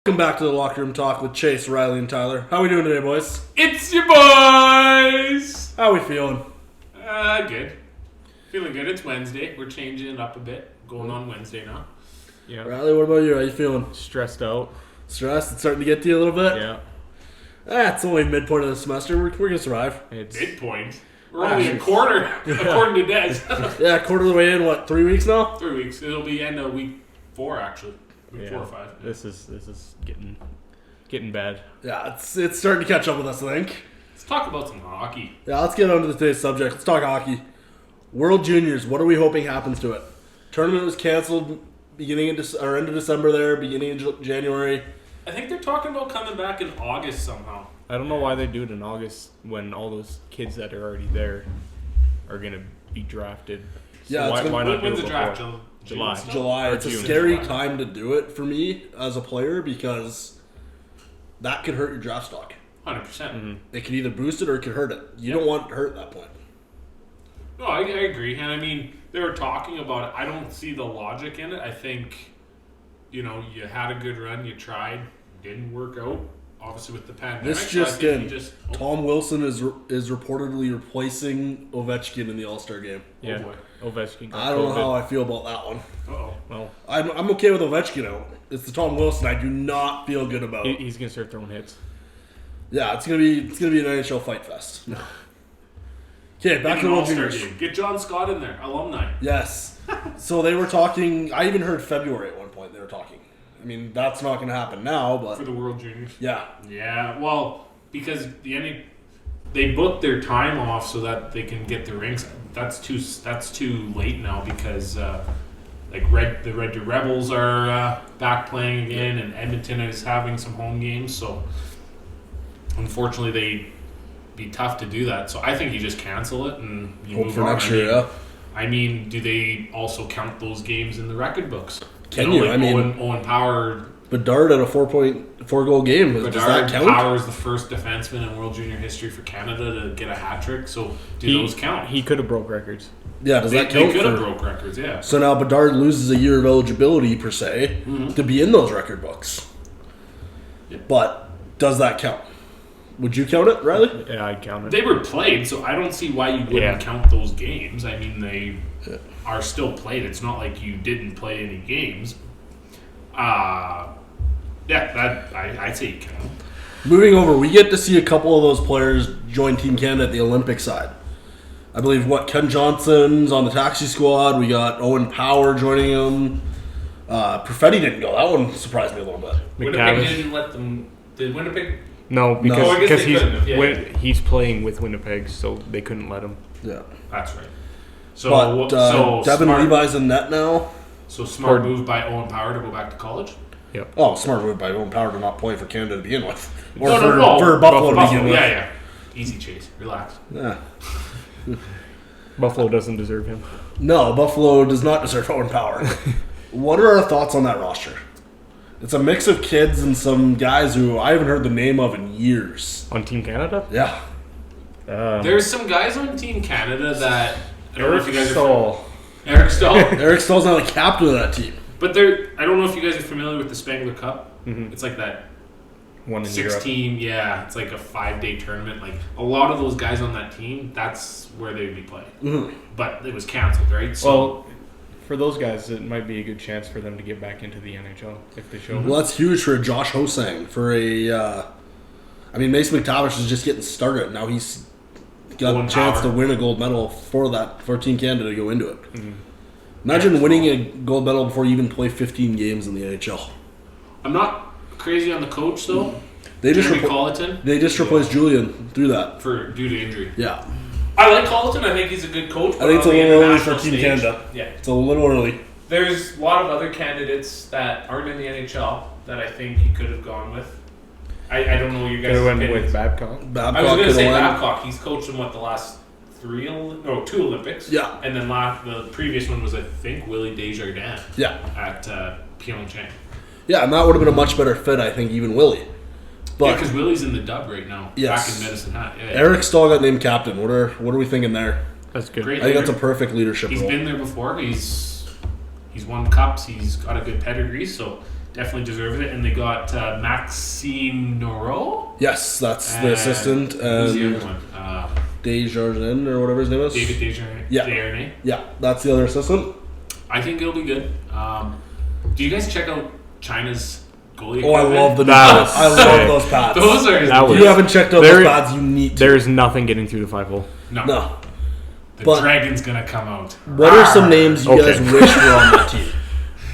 Welcome back to the Locker Room Talk with Chase, Riley, and Tyler. How we doing today, boys? It's your boys! How we feeling? Good. Feeling good. It's Wednesday. We're changing it up a bit. Going on Wednesday now. Yeah. Riley, what about you? How you feeling? Stressed out. Stressed? It's starting to get to you a little bit? Yeah. It's only midpoint of the semester. We're going to survive. It's Midpoint? We're only a quarter, according to Des. Yeah, quarter of the way in, what, 3 weeks now? 3 weeks. It'll be end of week 4, actually. Week 4 or 5. This is getting bad. Yeah, it's starting to catch up with us, I think. Let's talk about some hockey. Yeah, let's get on to today's subject. Let's talk hockey. World Juniors, what are we hoping happens to it? Tournament was canceled beginning of end of December there, beginning of January. I think they're talking about coming back in August somehow. I don't know why they do it in August when all those kids that are already there are going to be drafted. So Yeah, why not do When's it the draft? before? July. July. Or It's a June. scary July. time to do it for me as a player because that could hurt your draft stock. 100%. Mm-hmm. It could either boost it or it could hurt it. You don't want it to hurt at that point. No, I agree. And I mean, they were talking about it. I don't see the logic in it. I think, you had a good run. You tried. Didn't work out. Obviously, with the pandemic. This so I just think in. Tom Wilson is reportedly replacing Ovechkin in the All-Star game. Yeah. boy. Ovechkin got I don't know COVID. how I feel about that one. Uh-oh. Well, I'm okay with Ovechkin out. It's the Tom Wilson I do not feel good about. he's going to start throwing hits. Yeah, it's gonna be an NHL fight fest. Okay, back to the World All-Star Juniors. game. Get John Scott in there. Alumni. Yes. So they were talking. I even heard February at one point. They were talking. I mean, that's not going to happen now, but For the World Juniors. yeah. Yeah, well, because they booked their time off so that they can get the rinks. That's too late now because the Red Deer Rebels are back playing again, and Edmonton is having some home games. So unfortunately, they'd be tough to do that. So I think you just cancel it and you Hope move for on. next year. Yeah. I mean, do they also count those games in the record books? Can you? Like I mean, Owen Power. Bedard at a 4.4 goal game. Does that count? Power is the first defenseman in World Junior history for Canada to get a hat trick. So do those count? He could have broke records. Yeah. Does that They count? could have broke records. Yeah. So now Bedard loses a year of eligibility per se to be in those record books. Yep. But does that count? Would you count it, Riley? Yeah, I'd count it. They were played, so I don't see why you wouldn't Yeah. count those games. I mean, they are still played. It's not like you didn't play any games. I'd say you count. Moving over, we get to see a couple of those players join Team Canada at the Olympic side. I believe, Ken Johnson's on the taxi squad. We got Owen Power joining him. Perfetti didn't go. That one surprised me a little bit. Winnipeg McTavish. didn't let them. Did Winnipeg? No, Oh, I guess because they couldn't have. Yeah. he's playing with Winnipeg, so they couldn't let him. Yeah. That's right. So, But Devin smart, Levi's in net now. So smart move by Owen Power to go back to college. Oh, smart move by Owen Power to not play for Canada to begin with. Or No. for Buffalo to begin with. Yeah. Easy chase. Relax. Yeah. Buffalo doesn't deserve him. No, Buffalo does not deserve Owen Power. What are our thoughts on that roster? It's a mix of kids and some guys who I haven't heard the name of in years. On Team Canada? Yeah. There's some guys on Team Canada that I don't know if you guys Stahl. are Eric Stahl. Eric Stahl's not the captain of that team. But I don't know if you guys are familiar with the Spangler Cup. Mm-hmm. It's like that One in 6-team, it's like a 5-day tournament. Like a lot of those guys on that team, that's where they would be playing. Mm-hmm. But it was canceled, right? So Well, for those guys, it might be a good chance for them to get back into the NHL if they show. Well, that's huge for Josh Hosang. Mason McTavish is just getting started. Now he's got Owen a chance Power. to win a gold medal for Team Canada to go into it. Mm-hmm. Imagine winning a gold medal before you even play 15 games in the NHL. I'm not crazy on the coach though. They just Jeremy Colleton They just replaced Julian through that. due to injury. Yeah. I like Colleton. I think he's a good coach. I think it's a on the little early for international Team stage- Canada. Yeah. It's a little early. There's a lot of other candidates that aren't in the NHL that I think he could have gone with. I don't know you guys. They went with Babcock. I was Babcock going to could say have won. Babcock. He's coached in the last 2 Olympics. Yeah. And then the previous one was, I think, Willie Desjardins Yeah. at Pyeongchang. Yeah, and that would have been a much better fit, I think, even Willie. But because Willie's in the dub right now. Yes. Back in Medicine Hat. Yeah. Eric Stahl got named captain. What are we thinking there? That's good. Great I think that's a leader. perfect leadership He's role. been there before. He's won cups. He's got a good pedigree. So definitely deserves it. And they got Maxime Noro. Yes, that's the assistant. Who's the other one? Desjardins or whatever his name is. David Desjardins. Yeah. Desjardins. Yeah, that's the other assistant. I think it'll be good. Do you guys check out China's goalie? Oh, I love the new That pads. was I love sick. those pads. Those are. That If was- you haven't checked out There- those pads, you need to. There's nothing getting through the 5-hole. No. The but- dragon's gonna come out. What are some names you Okay. guys wish were on that team?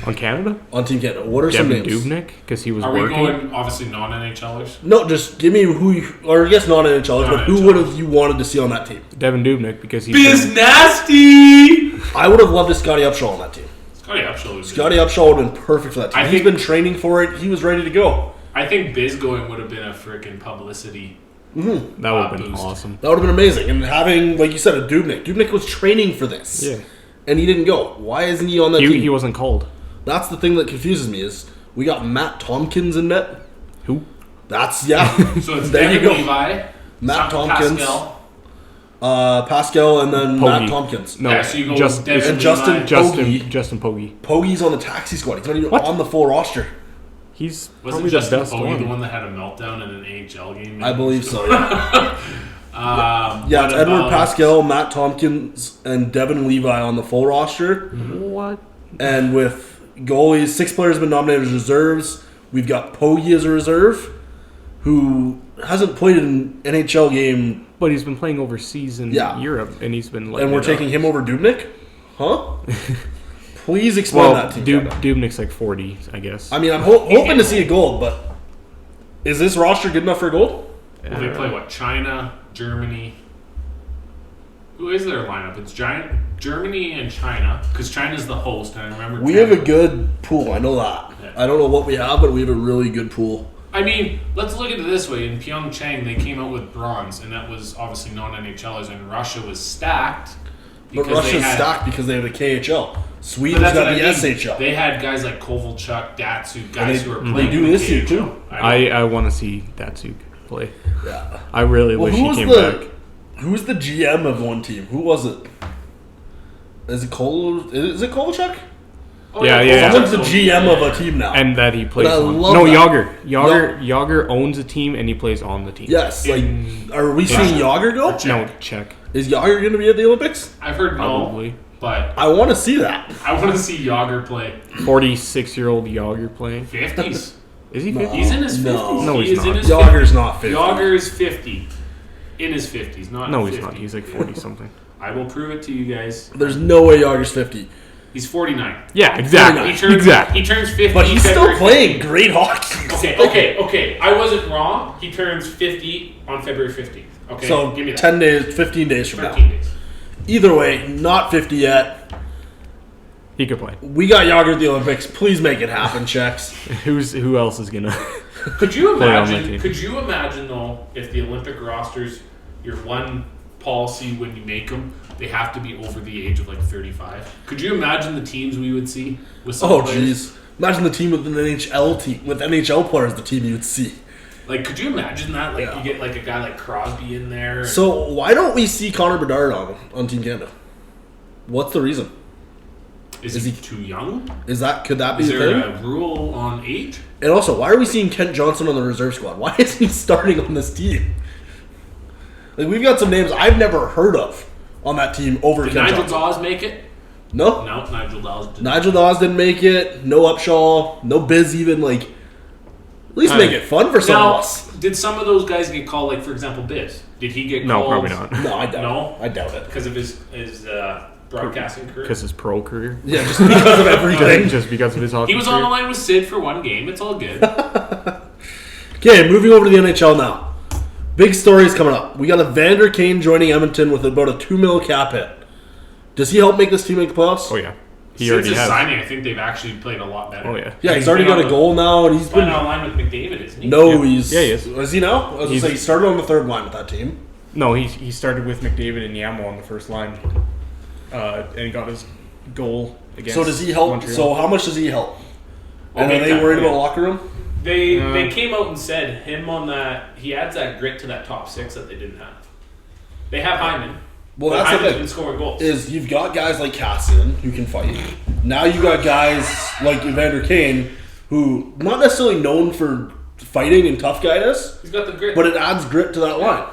On Canada? On Team Canada. What are some Devin names? Dubnyk, because he was Are we working. going obviously non-NHLers? No, just give me who you, or I guess not NHLers, but who Non-NHLers. would have you wanted to see on that team? Devin Dubnyk, because he's Biz Nasty. I would have loved a Scotty Upshaw on that team. Scotty Upshaw was Scotty Upshaw would have been perfect for that team. I He's think- been training for it. He was ready to go. I think Biz going would have been a freaking publicity. that would have been boost. awesome. That would have been amazing. And having, like you said, a Dubnyk. Dubnyk was training for this. Yeah. And he didn't go. Why isn't he on that team? He wasn't called. That's the thing that confuses me is we got Matt Tompkins in net. Who? That's, yeah. So it's There you Devin go. Levi, Matt Sam Tompkins. Pascal. Pascal and then Matt Pogge. Tompkins. No, Yeah, so you go just, with Devin and Justin Levi. Pogge. Justin Pogge. Pogge's on the taxi squad. He's not even What? on the full roster. He's Wasn't probably Justin the best Pogge the one. one that had a meltdown in an AHL game? I believe so, yeah. Yeah, what it's Edward about- Pascal, Matt Tompkins, and Devin Levi on the full roster. What? And with goalies, 6 players have been nominated as reserves. We've got Pogge as a reserve, who hasn't played an NHL game, But he's been playing overseas in Yeah. Europe, and he's been like. and we're taking him over Dubnyk? Huh? Please explain Well, that to me. Dubnyk's like 40, I guess. I mean, I'm hoping to see a gold, but is this roster good enough for a gold? Well, they play what? China, Germany. Who is their lineup? It's Germany and China, because China's the host. And I remember We have a good pool. I know that. Yeah. I don't know what we have, but we have a really good pool. I mean, let's look at it this way. In Pyeongchang, they came out with bronze, and that was obviously non-NHLers, and Russia was stacked. But because they Russia's had- stacked because they have the KHL. But Sweden's that's got what the I mean. SHL. They had guys like Kovalchuk, Datsuk, guys they- who are they playing do in the this year, KHL. too. I want to see Datsuk play. Yeah. I really Well, wish who he was came the back. who's the GM of one team? Who was it? Is it Kovalchuk? Oh, Yeah, yeah, Someone's the Kovalchuk. GM of a team now. And that he plays But I on. love No, that. Yager owns a team and he plays on the team. Yes, like, In are we seeing Yager go? No, check. Is Yager going to be at the Olympics? I've heard no, Probably. but I want to see that. I want to see Yager play 46-year-old Yager playing. 50s. Is he No. 50? He's in his 50s. No. No, He he's is in not. his Yager's 50s. not 50. Yager is 50. In his 50s, not No, 50. he's not. He's like 40-something. I will prove it to you guys. There's no way Yager's 50. He's 49. Yeah, exactly. He turns, Exactly. He turns 50. But he's still February playing great hockey. 15th. Okay. I wasn't wrong. He turns 50 on February 15th. Okay, So give me that. 10 days, 15 days from 13 now. days. Either way, not 50 yet. He could play. We got Yager at the Olympics. Please make it happen, Checks. Who else is gonna? Could you Play on that imagine? team. Could you imagine though, if the Olympic rosters, your one policy when you make them, they have to be over the age of like 35. Could you imagine the teams we would see with some Oh, players? jeez. Imagine the team with an NHL team with NHL players. The team you would see. Like, could you imagine that? Like, Yeah. you get like a guy like Crosby in there. So why don't we see Connor Bedard on Team Canada? What's the reason? is he too young? Could that be Is the there thing? a rule on age? And also, why are we seeing Kent Johnson on the reserve squad? Why isn't he starting on this team? Like, we've got some names I've never heard of on that team over Did Kent Nigel Johnson. Dawes make it? No, No, Nigel Dawes didn't. Nigel Dawes didn't make it. No Upshaw. No Biz even. Like, at least make it fun for some of Now, us. did some of those guys get called? Like, for example, Biz. Did he get No, called? probably not. No, I doubt No? it. I doubt it. Because of his broadcasting career. Because his pro career. Yeah, just because of everything. Just because of his hockey He was on the career. line with Sid for one game. It's all good. Okay, moving over to the NHL now. Big stories coming up. We got Evander Kane joining Edmonton with about a $2 million cap hit. Does he help make this team make the playoffs? Oh yeah, he Since already his has. signing, I think they've actually played a lot better. Oh yeah. Yeah, he's already got a goal now, and he's He's playing been. on line with McDavid, isn't he? No, Yeah. he's. Yeah, he is. Is he now? I was going to He's- say he started on the third line with that team. No, he started with McDavid and Yamo on the first line, and he got his goal against. So does he help? Montreal. So how much does he help? And Okay, are they worried yeah. about locker room? They came out and said him on that. He adds that grit to that top six that they didn't have. They have Hyman. Well, but that's the Hyman's thing. been scoring goals. Is you've got guys like Cassian who can fight. Now you got guys like Evander Kane who not necessarily known for fighting and tough guyness, He's got the grit. but it adds grit to that line.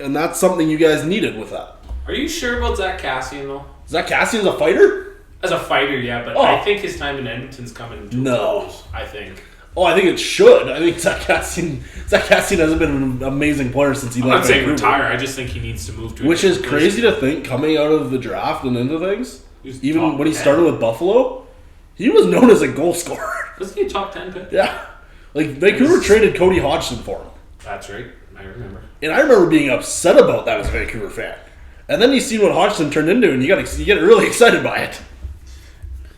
And that's something you guys needed with that. Are you sure about Zach Cassian, though? Zach Cassian's a fighter? As a fighter, yeah, but I think his time in Edmonton's coming to a close, I think. Oh, I think it should. I think Zach Cassian hasn't been an amazing player since he I'm left not saying Vancouver. retire. I just think he needs to move to. Which is crazy to think coming out of the draft and into things. Even when he started with Buffalo, he was known as a goal scorer. Wasn't he a top 10 pick? Yeah. Like, Vancouver traded Cody Hodgson for him. That's right. I remember. And I remember being upset about that as a Vancouver fan. And then you see what Hodgson turned into, and you get really excited by it.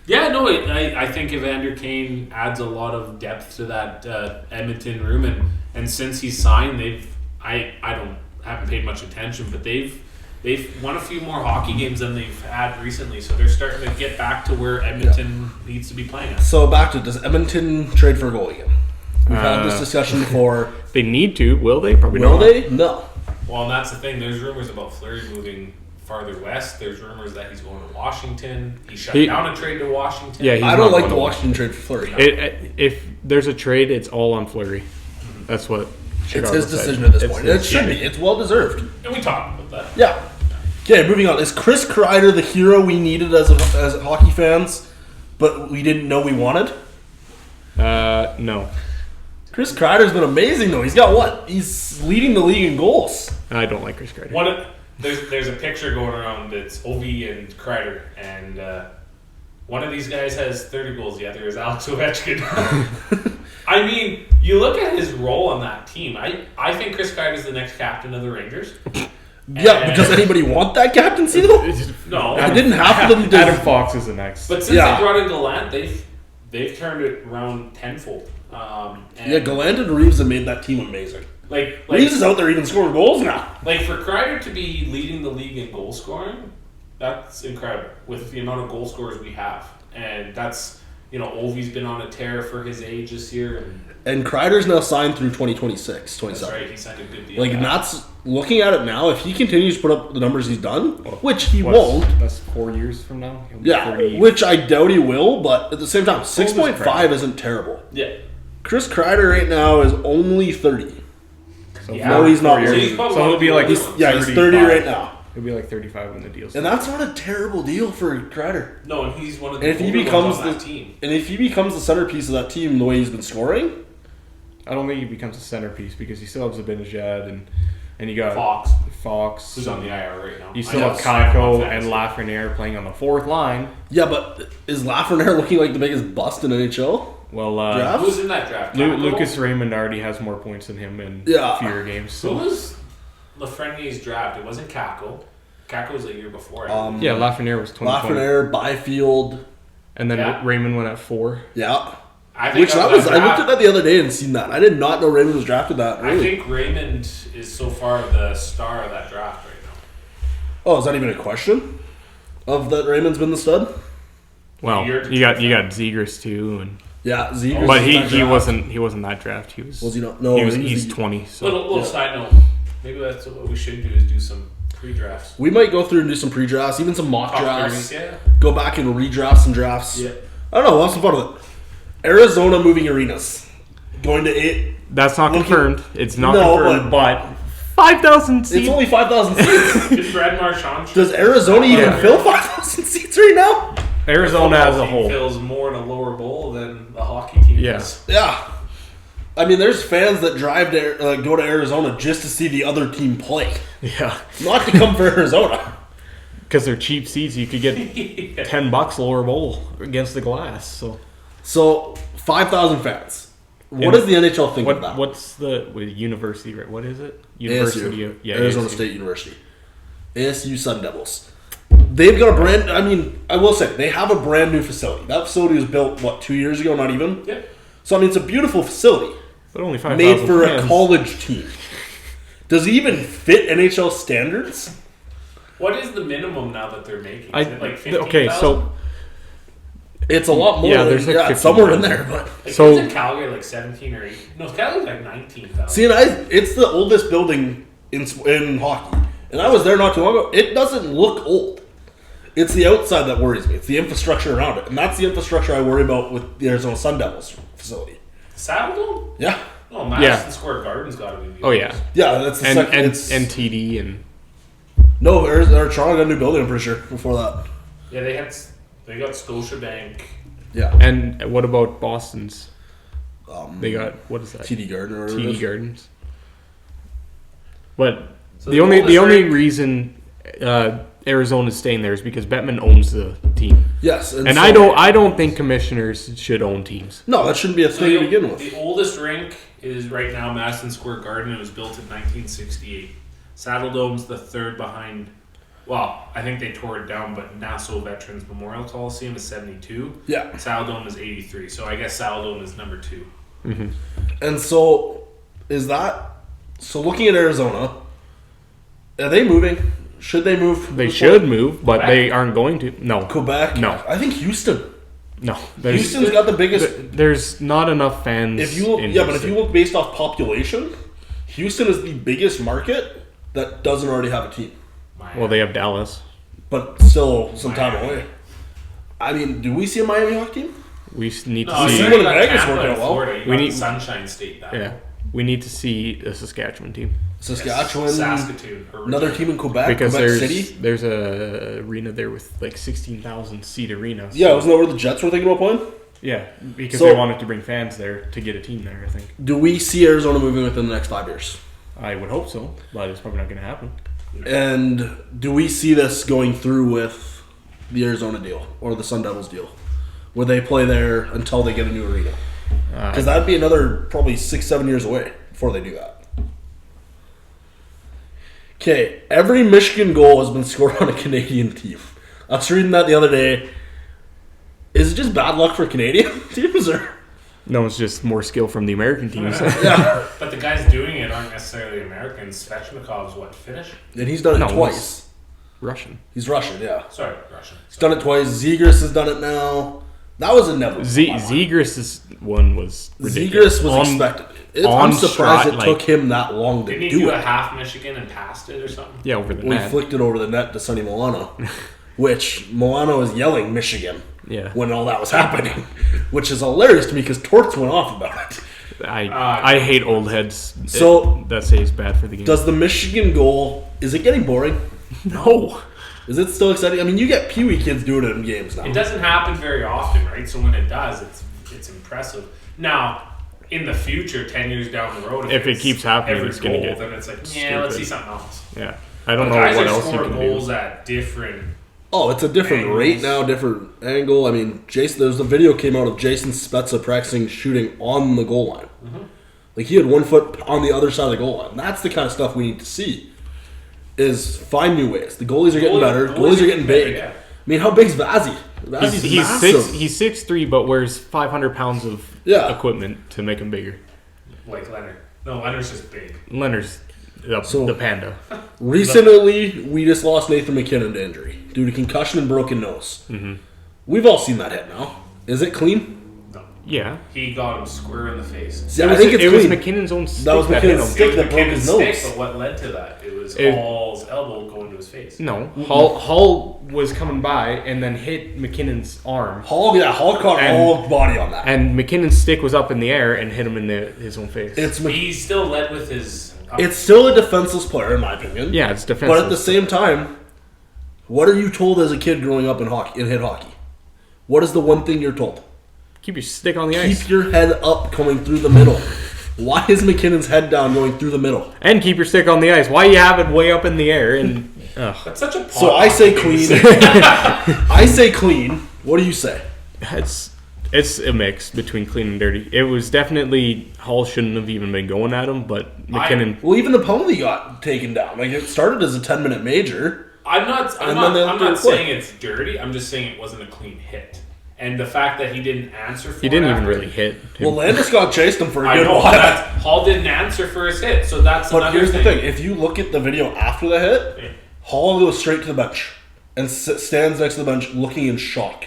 Yeah, no, I think Evander Kane adds a lot of depth to that Edmonton room, and since he's signed, I haven't paid much attention, but they've won a few more hockey games than they've had recently, so they're starting to get back to where Edmonton needs to be playing at. So back to, does Edmonton trade for a goalie again? We've had this discussion before. They need to. Will they? Probably Will not. they? No. Well, and that's the thing. There's rumors about Fleury moving farther west. There's rumors that he's going to Washington. He shut down a trade to Washington. Yeah, I don't like the Washington trade for Fleury. If there's a trade, it's all on Fleury. That's what It's his decision at this point. It should be. It's well deserved. And we talked about that. Yeah. Okay, moving on. Is Chris Kreider the hero we needed as hockey fans, but we didn't know we wanted? No. Chris Kreider's been amazing, though. He's got what? He's leading the league in goals. I don't like Chris Kreider. There's a picture going around. It's Ovi and Kreider, and one of these guys has 30 goals. The other is Alex Ovechkin. I mean, you look at his role on that team. I think Chris Kreider's the next captain of the Rangers. Yeah, but does anybody want that captaincy, though? No. I didn't have them to... Adam Fox is the next. But since they brought in Gallant, they've turned it around tenfold. Gallant and Reeves have made that team amazing. Like Reeves is out there even scoring goals now. Like, for Kreider to be leading the league in goal scoring, that's incredible with the amount of goal scorers we have. And that's, Ovi's been on a tear for his age this year. And Kreider's now signed through 2026, 27. That's right, he signed a good deal. And that's, looking at it now, if he continues to put up the numbers he's done, which he won't. That's 4 years from now. Yeah, 30. which I doubt he will, but at the same time, 6.5 isn't terrible. Yeah. Chris Kreider right now is only 30. So no, he's not. So he'll be like, he's 30 right now. He'll be like 35 when the deal's and that's not a terrible deal for Kreider. No, and he's one of the and if he becomes on that team. And if he becomes the centerpiece of that team the way he's been scoring, I don't think he becomes a centerpiece because you still have Zibanejad and you got Fox who's on the IR right now. You still have Kako and Lafreniere playing on the fourth line. Yeah, but is Lafreniere looking like the biggest bust in NHL? Well, who's in that draft? Lucas Raymond already has more points than him in fewer games. So. Who was Lafreniere's draft? It wasn't Kako. Kako was a year before. Yeah, Lafreniere was 20. Lafreniere, Byfield, and then Raymond went at 4. Yeah. I looked at that the other day and seen that. I did not know Raymond was drafted that early. I think Raymond is so far the star of that draft right now. Oh, is that even a question? Of that Raymond's been the stud? Well, you got Zegras too, and yeah, Zegras. But he wasn't that draft. He was he not? No, he's 20. So. Little side note. Maybe that's what we should do is do some pre-drafts. We might go through and do some pre-drafts, even some mock drafts. 30s, yeah. Go back and redraft some drafts. Yeah. I don't know. We'll have some fun with it. Arizona moving arenas. Going to 8. That's not confirmed. It's not confirmed, but 5,000 seats. It's only 5,000 seats. Did Brad Marchand? Does Arizona even fill 5,000 seats right now? Arizona as a whole fills more in a lower bowl than the hockey team does. Yeah. I mean, there's fans that drive to go to Arizona just to see the other team play. Yeah. Not to come for Arizona. Because they're cheap seats. You could get $10 lower bowl against the glass. So 5,000 fans. What does the NHL think of that? What's the university? What is it? University. Yeah, Arizona ASU. State University. ASU Sun Devils. They've got I will say, they have a brand new facility. That facility was built, 2 years ago? Not even? Yeah. So, it's a beautiful facility. But only 5,000 made for fans. a college team. Does it even fit NHL standards? What is the minimum now that they're making? Is it like 15,000? Okay, so it's a lot more. Yeah, there's like somewhere in there, but isn't Calgary like 17 or 18? No, Calgary's like 19,000. See, it's the oldest building in hockey, and I was there not too long ago. It doesn't look old. It's the outside that worries me. It's the infrastructure around it. And that's the infrastructure I worry about with the Arizona Sun Devils facility. Saddle Dome? Yeah. Oh, Madison Square Garden's got to be. Oh, yeah. Yeah, that's the And, second. and, it's, and TD and... no, Toronto got a new building, I'm pretty sure, before that. Yeah, they got Scotiabank. Yeah. And what about Boston's? They got, what is that? TD Garden or whatever it TD is. Gardens. But So the only reason Arizona's staying there is because Bettman owns the team. Yes. And so, I don't think commissioners should own teams. No, that shouldn't be a thing to begin with. The oldest rink is right now Madison Square Garden. It was built in 1968. Saddle Dome's the third behind. Well, I think they tore it down, but Nassau Veterans Memorial Coliseum is 72. Yeah. Saddle Dome is 83. So I guess Saddle Dome is number 2. Mm-hmm. And so, so looking at Arizona, are they moving? Should they move? They should move, but Quebec? they aren't going to. No. Quebec? No. I think Houston. No. Houston's got the biggest. There's not enough fans. If you look, in yeah, but if Houston. you look based off population, Houston is the biggest market that doesn't already have a team, Well, they have Dallas. but still some time Miami. away. I mean, do we see a Miami hockey team? We need to No, see. see you what got the Vegas Tampa working and well. Florida. You We got need- the Sunshine State. That Yeah, we need to see a Saskatchewan team Saskatchewan, Saskatoon. another team in Quebec, because Quebec City. there's a arena there with like 16,000 seat arena. Yeah, wasn't that where the Jets were thinking about playing? Yeah, because So- they wanted to bring fans there to get a team there. I think. Do we see Arizona moving within the next 5 years? I would hope so, but it's probably not going to happen. And do we see this going through with the Arizona deal or the Sun Devils deal, where they play there until they get a new arena? Because that'd be another probably 6-7 years away before they do that. Okay, every Michigan goal has been scored on a Canadian team. I was reading that the other day. Is it just bad luck for Canadian teams, or? No, it's just more skill from the American teams. Yeah, But the guys doing it aren't necessarily Americans. Svechnikov's what, Finnish? and he's done it No, twice. Russian. He's Russian, yeah. Sorry, Russian. He's done it twice. Zegras has done it now. That was inevitable. Zegras' one was ridiculous. Zegras was expected. on I'm surprised stride, it like- took him that long to Didn't he do do it. a half Michigan and passed it or something? Yeah, over the We net. flicked it over the net to Sonny Milano, which Milano was yelling Michigan Yeah. when all that was happening, which is hilarious to me because Torts went off about it. I hate old heads. So- that say it's bad for the game. Does the Michigan goal, is it getting boring? No. Is it still exciting? I mean, you get Pee Wee kids doing it in games now. It doesn't happen very often, right? So when it does, it's impressive. Now, in the future, 10 years down the road, If it it's keeps happening, every it's gonna goal, get then it's like, yeah, let's see stupid. something else. Yeah. I don't But know guys what are else you scoring can goals do. at different. Oh, it's a different Angles. rate now, different angle. I mean, Jason. There's a video came out of Jason Spezza practicing shooting on the goal line. Mm-hmm. Like he had 1 foot on the other side of the goal line. That's the kind of stuff we need to see. Is find new ways. The goalies are getting better. Goalies are getting big. better, yeah. I mean, how big's Vazzy? Vazzy's He's massive. He's 6'3", but wears 500 pounds of Yeah. equipment to make him bigger. Like Leonard. No, Leonard's just big. Leonard's So- the panda. Recently, we just lost Nathan McKinnon to injury due to concussion and broken nose. Mm-hmm. We've all seen that hit now. Is it clean? No. Yeah. He got him square in the face. See, I think it's it was clean. McKinnon's own stick That was hit McKinnon's him. stick It that was broke his McKinnon's nose. stick, but what led to that? It was It- Hall's elbow going to his face. No, Hall was coming by and then hit McKinnon's arm, Hall caught And- all body on that. and McKinnon's stick was up in the air and hit him in his own face. It's He still led with his. It's still a defenseless player, in my opinion. yeah, it's defensive. But at the same time, what are you told as a kid growing up in hockey, in hit hockey? What is the one thing you're told? Keep your stick on the ice Keep your head up coming through the middle. Why is McKinnon's head down going through the middle? and keep your stick on the ice. Why you have it way up in the air and That's such a. So I say clean. I say clean. What do you say? it's a mix between clean and dirty. It was definitely Hall shouldn't have even been going at him, but McKinnon. Well, even the penalty got taken down. Like it started as a 10-minute major. I'm not then they have I'm to not report. saying it's dirty. I'm just saying it wasn't a clean hit. And the fact that he didn't answer for he didn't it even after- really hit him. Well, Landeskog chased him for a I good know while. that Hall didn't answer for his hit, so that's But another here's thing. the thing: if you look at the video after the hit, Yeah. Hall goes straight to the bench and stands next to the bench, looking in shock.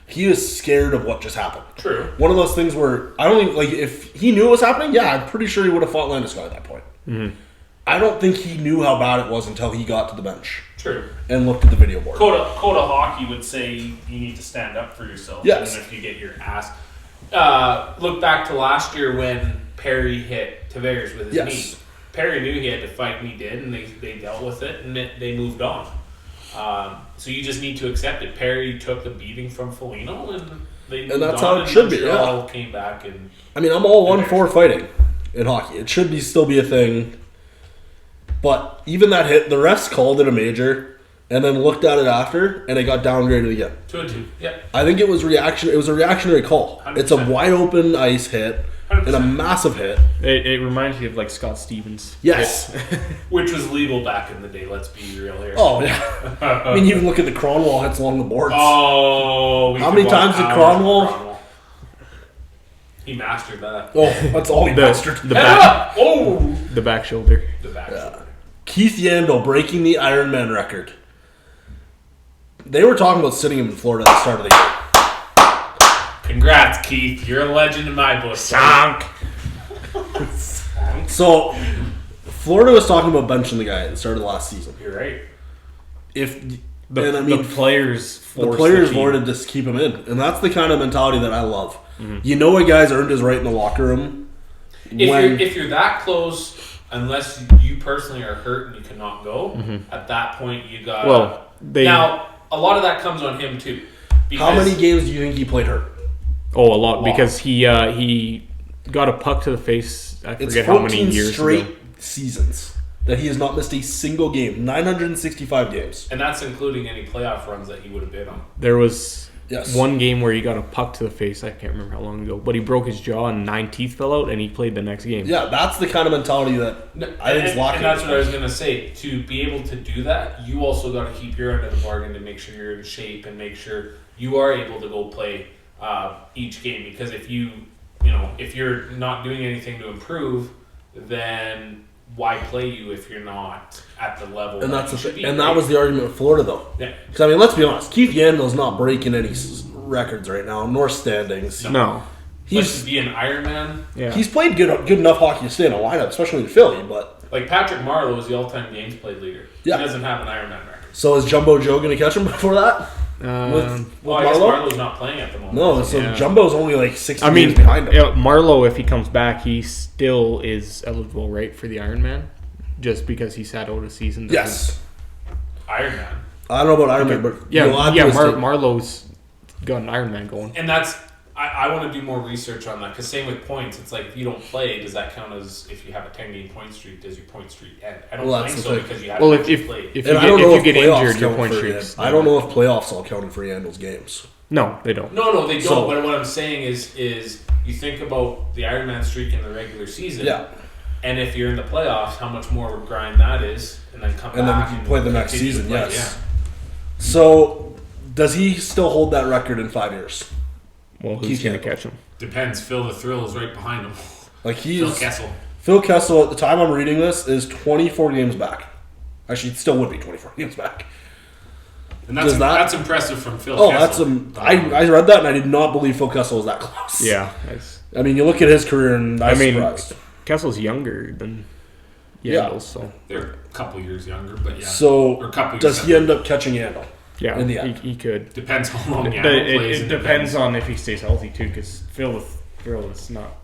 He is scared of what just happened. True. One of those things where I don't even like if he knew it was happening. Yeah, I'm pretty sure he would have fought Landeskog at that point. I don't think he knew how bad it was until he got to the bench. True. And looked at the video board. Code of hockey would say you need to stand up for yourself. Yes. And if you get your ass. Look back to last year when Perry hit Tavares with his knee. Perry knew he had to fight, and he did, and they dealt with it, and they moved on. So you just need to accept it. Perry took the beating from Foligno, and they moved on. And that's how it should be, yeah. Came back and... I mean, I'm all one for fighting in hockey. It should still be a thing. But even that hit, the refs called it a major, and then looked at it after, and it got downgraded again. 2-2, yeah. I think it was reaction. It was a reactionary call. 100%. It's a wide open ice hit 100%. and a massive hit. It reminds me of like Scott Stevens. Yes. Which was legal back in the day, let's be real here. Oh, yeah. I mean, you even look at the Cronwall hits along the boards. Oh, how many times did Cronwall? He mastered that. Oh, that's all he mastered. The back, the back shoulder. The back shoulder. Keith Yandel breaking the Ironman record. They were talking about sitting him in Florida at the start of the game. Congrats, Keith. You're a legend in my book. Sonk. So, Florida was talking about benching the guy at the start of the last season. You're right. The players wanted to keep him in, and that's the kind of mentality that I love. Mm-hmm. You know, a guy's earned his right in the locker room. If you're that close, unless you personally are hurt and you cannot go, at that point you got. Now a lot of that comes on him too. How many games do you think he played hurt? Oh, a lot, because he got a puck to the face. I forget how many years straight ago. Seasons that he has not missed a single game. 965 games, and that's including any playoff runs that he would have been on. There was one game where he got a puck to the face. I can't remember how long ago, but he broke his jaw and 9 teeth fell out, and he played the next game. Yeah, that's the kind of mentality that I think is lacking. And that's what I was going to say. To be able to do that, you also got to keep your end of the bargain to make sure you're in shape and make sure you are able to go play each game. Because if if you're not doing anything to improve, then why play you if you're not at the level? And that's that was the argument with Florida, though. Yeah. Because I mean, let's be honest, Keith Yandel's not breaking any records right now, nor standings. No. He's to be an Ironman. Yeah. He's played good enough hockey to stay in a lineup, especially in Philly. But like Patrick Marleau is the all-time games played leader. Yeah. He doesn't have an Ironman record. So is Jumbo Joe going to catch him before that? I guess Marlowe's not playing at the moment. No, so Jumbo's only like 60 games behind him. Marleau, if he comes back, he still is eligible, right, for the Ironman, just because he sat out a season. Yes. Ironman. I don't know about Ironman, but Marlowe's got an Ironman going, and that's. I want to do more research on that, because same with points. It's like if you don't play, does that count as if you have a 10-game point streak? Does your point streak end? I don't think so, because you haven't played. If you get injured, your point streaks. I don't know if playoffs all counted for Yandel's games. No, they don't. No, they don't. But what I'm saying is you think about the Ironman streak in the regular season. Yeah. And if you're in the playoffs, how much more of a grind that is, and then come back and play the next season. Yes. Yeah. So, does he still hold that record in 5 years? Well, who's going to catch him? Depends. Phil the Thrill is right behind him. Phil Kessel. Phil Kessel, at the time I'm reading this, is 24 games back. Actually, it still would be 24 games back. And that's impressive from Phil Kessel. I read that and I did not believe Phil Kessel was that close. Yeah. I mean, you look at his career and I'm surprised. Kessel's younger than Yandel, so. They're a couple years younger, but yeah. So, does he end up catching Yandel? Yeah, he could. Depends how long Yandel plays. It depends on if he stays healthy, too, because Phil is not...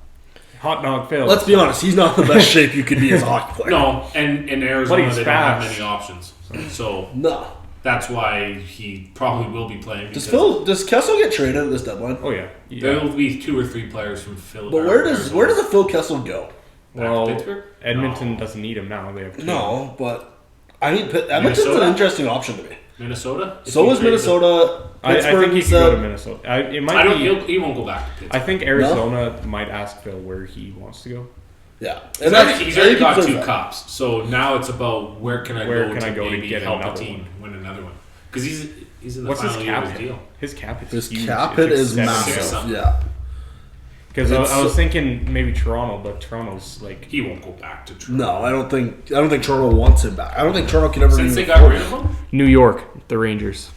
Hot dog Phil. Let's be honest, he's not the best shape you could be as a hockey player. No, and in Arizona they don't have many options. So no. That's why he probably will be playing. Does Kessel get traded at this deadline? Oh yeah. There will be 2 or 3 players from Philly. But where does a Phil Kessel go? Well, Edmonton doesn't need him now. They have 2. No, but I mean Edmonton's an interesting option to me. Minnesota? So is Minnesota. I think he could go to Minnesota. He won't go back to Pittsburgh. I think Arizona might ask Phil where he wants to go. Yeah. He's already got 2 cups. So now it's about where can I go to maybe help the team win another one. Because he's in the final year of his deal. His cap is huge. His cap hit is massive. Yeah. Because I was thinking maybe Toronto, but Toronto's like he won't go back to Toronto. No, I don't think Toronto wants him back. I don't think Toronto can ever. Since they got rid of him. New York, the Rangers.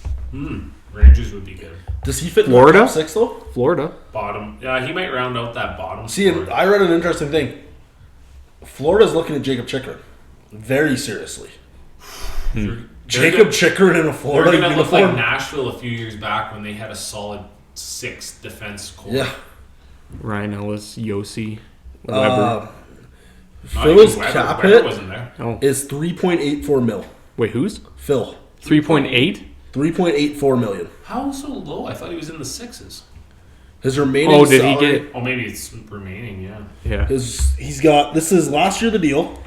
Rangers would be good. Does he fit Florida? In the top 6 though? Florida. Bottom. Yeah, he might round out that bottom. See, I read an interesting thing. Florida's looking at Jacob Chikrin. very seriously. They're Jacob Chikrin in a They're Florida going to look like uniform. Nashville a few years back when they had a solid 6 defense core. Yeah. Ryan Ellis, Yossi, Weber. Phil's Weber. cap Weber hit wasn't there. is $3.84 million. Wait, who's? Phil, 3.8? $3.84 million. How so low? I thought he was in the 6s. His remaining Oh, did he salary, get? Oh, maybe it's remaining, yeah. Yeah. he's got, this is last year the deal,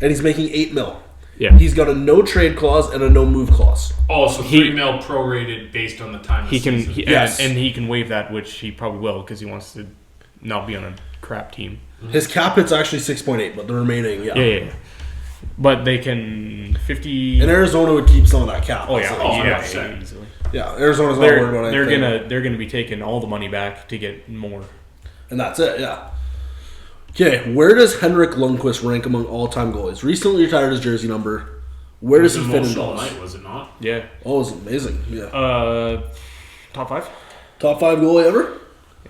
and he's making $8 million. Yeah. He's got a no trade clause and a no move clause. Oh, so $3 million prorated based on the time of He can, season. Yes. and he can waive that, which he probably will because he wants to not be on a crap team. His cap hit's actually 6.8, but the remaining, Yeah. But they can 50. And Arizona would keep some of that cap. Oh yeah, So, yeah, 100%. easily. yeah. Arizona's not worried about anything. They're gonna be taking all the money back to get more. And that's it, yeah. Okay, where does Henrik Lundqvist rank among all-time goalies? Recently retired his jersey number. Where It was does an he fit in emotional those? night, was it not? Yeah. Oh, it's amazing. Yeah. Top 5. Top 5 goalie ever?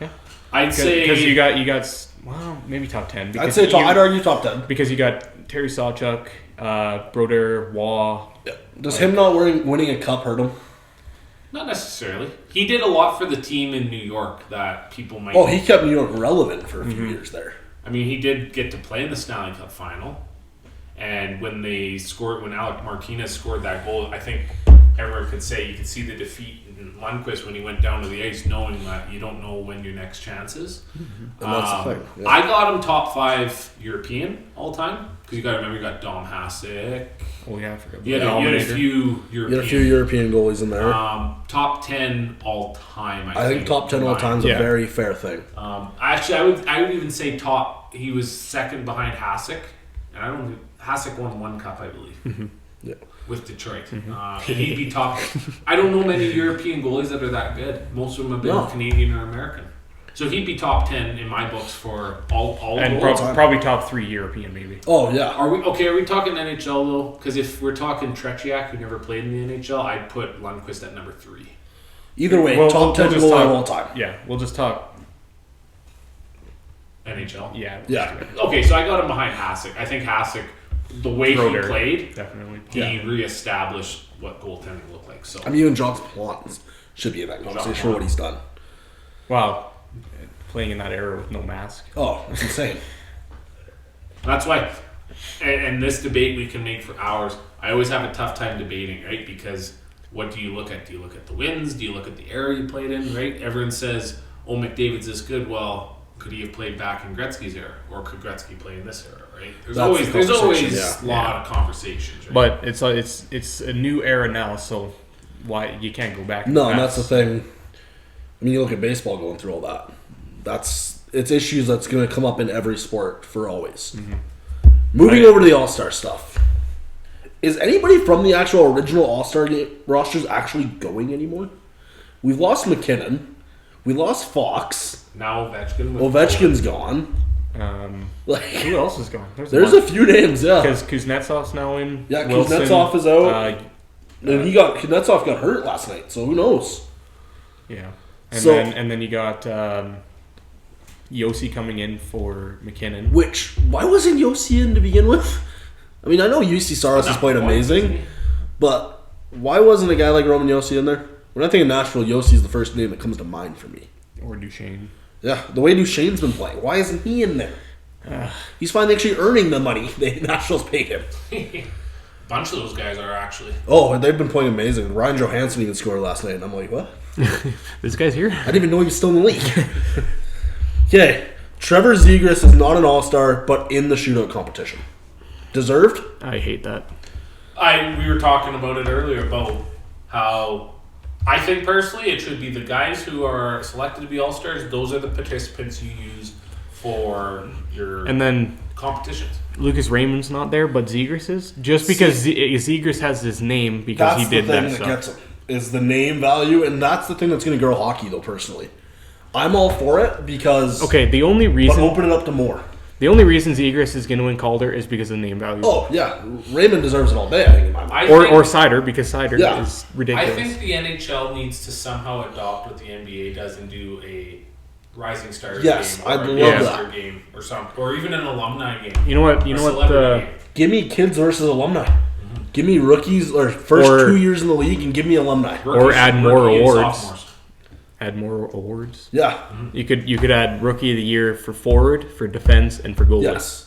Yeah. I'd say Because you got well, maybe top 10. I'd say I'd argue top 10. because you got Terry Sawchuk, Broder, Waugh. Yeah. Does him not winning a cup hurt him? not necessarily. He did a lot for the team in New York that people might. Oh, he kept New York relevant for a few years there. I mean, he did get to play in the Stanley Cup final, and when Alec Martinez scored that goal, I think everyone could say you could see the defeat in Lundqvist when he went down to the ice, knowing that you don't know when your next chance is. And that's the thing. Yeah. I got him top 5 European all time because you got to remember you got Dom Hasek. Oh yeah, I forgot. You had a few You European. had a few European goalies in there. Top 10 all time. I think top 10 all time is Yeah. a very fair thing. Actually, I would even say top. He was second behind Hasek, and I don't. Hasek won 1 cup, I believe, Yeah. with Detroit. And he'd be top. I don't know many European goalies that are that good. Most of them have been No. Canadian or American. So he'd be top 10 in my books for all and goals. probably top 3 European maybe. Oh, yeah. Are we talking NHL though? Because if we're talking Tretiak, who never played in the NHL, I'd put Lundqvist at number 3. Either way, Well, top 10 just goalie talk- of all time. Yeah, we'll just talk. NHL. Yeah. Yeah. Okay, so I got him behind Hasek. I think Hasek, the way Broder, he played, definitely. he reestablished what goaltending looked like. So I mean, even John Plants should be in that conversation for what he's done. Wow, playing in that era with no mask. Oh, it's insane. that's why. And this debate we can make for hours. I always have a tough time debating, right? Because what do you look at? Do you look at the wins? Do you look at the era he played in? Right? Everyone says, "Oh, McDavid's this good." Well, could he have played back in Gretzky's era, or could Gretzky play in this era? Right? There's That's always the conversation, a lot of conversations. Right? But it's a new era now, so why you can't go back? No, and that's the thing. I mean, you look at baseball going through all that. It's issues that's going to come up in every sport for always. Moving over to the All-Star stuff. Is anybody from the actual original All-Star rosters actually going anymore? We've lost McKinnon. We lost Fox. now Ovechkin. Ovechkin's gone. Like, Who else is gone? there's a few names, yeah. because Kuznetsov's now in. Yeah, Wilson, Kuznetsov is out. And Kuznetsov got hurt last night, so who knows? Yeah, and So- then you got Yossi coming in for McKinnon. Which, why wasn't Yossi in to begin with? I mean, I know Yossi Saros is quite amazing, but why wasn't a guy like Roman Yossi in there? When I think of Nashville, Yossi's the first name that comes to mind for me. Or Duchesne. Yeah, the way Duchesne's been playing, why isn't he in there? He's finally actually earning the money Nashville's paid him. A bunch of those guys are actually. Oh, and they've been playing amazing. Ryan Johansson even scored last night, and I'm like, what? This guy's here. I didn't even know he was still in the league. Okay, Trevor Zegras is not an all-star, but in the shootout competition. Deserved? I hate that. We were talking about it earlier about how I think personally it should be the guys who are selected to be all-stars. Those are the participants you use for your And then competitions. Lucas Raymond's not there, but Zegras is. Just because Zegras has his name because That's he did the thing that that stuff. gets him, is the name value, and that's the thing that's going to grow hockey, though, personally. I'm all for it because... Okay, the only But reason open it up to more. Zegras is going to win Calder is because of the name value. Oh, yeah. Raymond deserves it all day, I think, in my mind. Or Sider, because Sider Yeah. is I ridiculous. think the NHL needs to somehow adopt what the NBA does and do a Rising Stars Yes, game, or I'd a love youngster that. game, or something, or even an alumni game. You know what? You Or know what? celebrity game. Give me kids versus alumni. Give me rookies or first Or- 2 years in the league and give me alumni. Rookies- add more rookie and awards. sophomores. Add more awards. Yeah. You could add Rookie of the Year for forward, for defense, and for goalie. Yes.